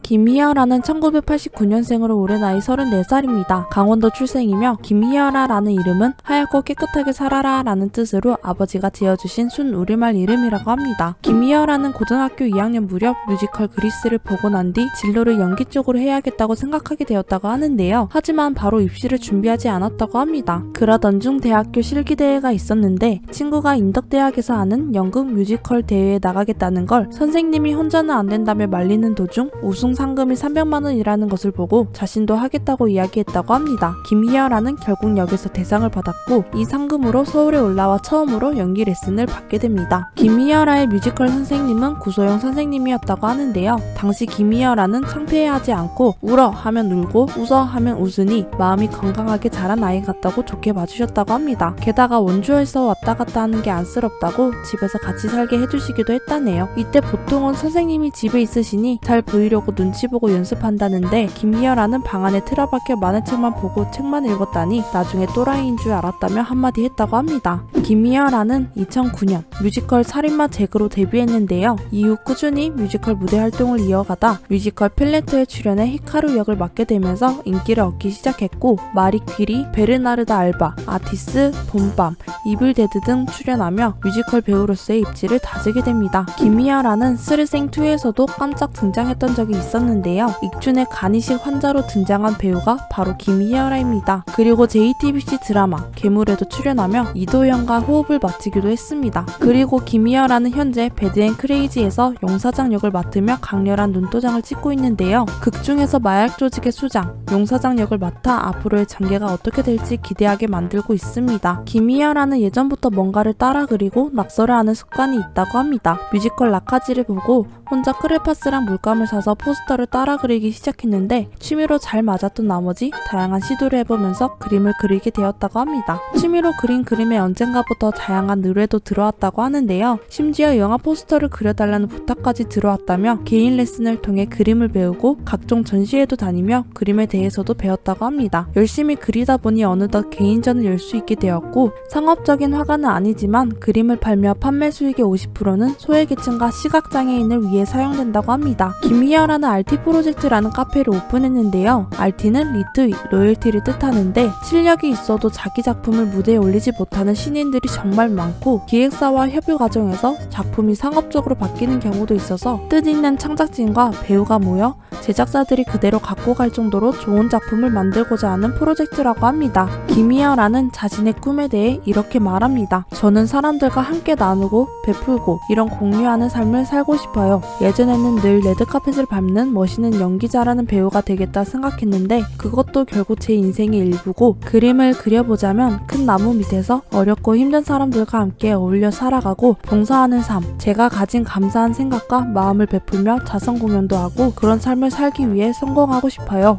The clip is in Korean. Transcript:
김희열아는 1989년생으로 올해 나이 34살입니다. 강원도 출생이며 김희열아라는 이름은 하얗고 깨끗하게 살아라 라는 뜻으로 아버지가 지어주신 순우리말 이름이라고 합니다. 김희열아는 고등학교 2학년 무렵 뮤지컬 그리스를 보고 난 뒤 진로를 연기 쪽으로 해야겠다고 생각하게 되었다고 하는데요. 하지만 바로 입시를 준비하지 않았다고 합니다. 그러던 중 대학교 실기대회가 있었는데 친구가 인덕대학에서 하는 연극 뮤지컬 대회에 나가겠다는 걸 선생님이 혼자는 안 된다며 말리는 도중 우승 상금이 300만원이라는 것을 보고 자신도 하겠다고 이야기했다고 합니다. 김희열아는 결국 역에서 대상을 받았고 이 상금으로 서울에 올라와 처음으로 연기 레슨을 받게 됩니다. 김희열아의 뮤지컬 선생님은 구소영 선생님이었다고 하는데요. 당시 김희열아는 창피해하지 않고 울어 하면 울고 웃어 하면 웃으니 마음이 건강하게 자란 아이 같다고 좋게 봐주셨다고 합니다. 게다가 원주에서 왔다 갔다 하는 게 안쓰럽다고 집에서 같이 살게 해주시기도 했다네요. 이때 보통은 선생님이 집에 있으시니 잘 보이려고 눈치 보고 연습한다는데 김희열아는 방 안에 틀어박혀 만화책만 보고 책만 읽었다니 나중에 또라이인 줄 알았다며 한마디 했다고 합니다. 김희열아는 2009년 뮤지컬 살인마 잭으로 데뷔했는데요. 이후 꾸준히 뮤지컬 무대 활동을 이어가다 뮤지컬 필레트에 출연해 히카루 역을 맡게 되면서 인기를 얻기 시작했고 마리 퀴리, 베르나르다 알바, 아티스, 봄밤, 이블데드 등 출연하며 뮤지컬 배우로서의 입지를 다지게 됩니다. 김희열아는 스르생2에서도 깜짝 등장했던 적이 있었는데요. 익춘의 간이식 환자로 등장한 배우가 바로 김희열아입니다. 그리고 JTBC 드라마 괴물에도 출연하며 이도현과 호흡을 맞추기도 했습니다. 그리고 김희열아는 현재 배드앤크레이지에서 용사장 역을 맡으며 강렬한 눈도장을 찍고 있는데요. 극중에서 마약 조직의 수장, 용사장 역을 맡아 앞으로의 전개가 어떻게 될지 기대하게 만들고 있습니다. 김희열아는 예전부터 뭔가를 따라 그리고 낙서를 하는 습관이 있다고 합니다. 뮤지컬 라카지를 보고 혼자 크레파스랑 물감을 사서 포스터를 따라 그리기 시작했는데 취미로 잘 맞았던 나머지 다양한 시도를 해보면서 그림을 그리게 되었다고 합니다. 취미로 그린 그림에 언젠가부터 다양한 의뢰도 들어왔다고 하는데요. 심지어 영화 포스터를 그려달라는 부탁까지 들어왔다며 개인 레슨을 통해 그림을 배우고 각종 전시회도 다니며 그림에 대해서도 배웠다고 합니다. 열심히 그리다 보니 어느덧 개인전을 열 수 있게 되었고 상업적인 화가는 아니지만 그림을 팔며 판매 수익의 50%는 소외계층과 시각장애인을 위해 사용된다고 합니다. 김희열아는 RT 프로젝트라는 카페를 오픈했는데요. RT는 리트윗, 로열티를 뜻하는데 실력이 있어도 자기 작품을 무대에 올리지 못하는 신인들이 정말 많고 기획사와 협의 과정에서 작품이 상업적으로 바뀌는 경우도 있어서 뜻있는 창작진과 배우가 모여 제작사들이 그대로 갖고 갈 정도로 좋은 작품을 만들고자 하는 프로젝트라고 합니다. 김희열아는 자신의 꿈에 대해 이렇게 말합니다. 저는 사람들과 함께 나누고 베풀고 이런 공유하는 삶을 살고 싶어요. 예전에는 늘 레드카펫을 밟는 멋있는 연기자라는 배우가 되겠다 생각했는데 그것도 결국 제 인생의 일부고 그림을 그려보자면 큰 나무 밑에서 어렵고 힘든 사람들과 함께 어울려 살아가고 봉사하는 삶, 제가 가진 감사한 생각과 마음을 베풀며 자선 공연도 하고 그런 삶을 살기 위해 성공하고 싶어요.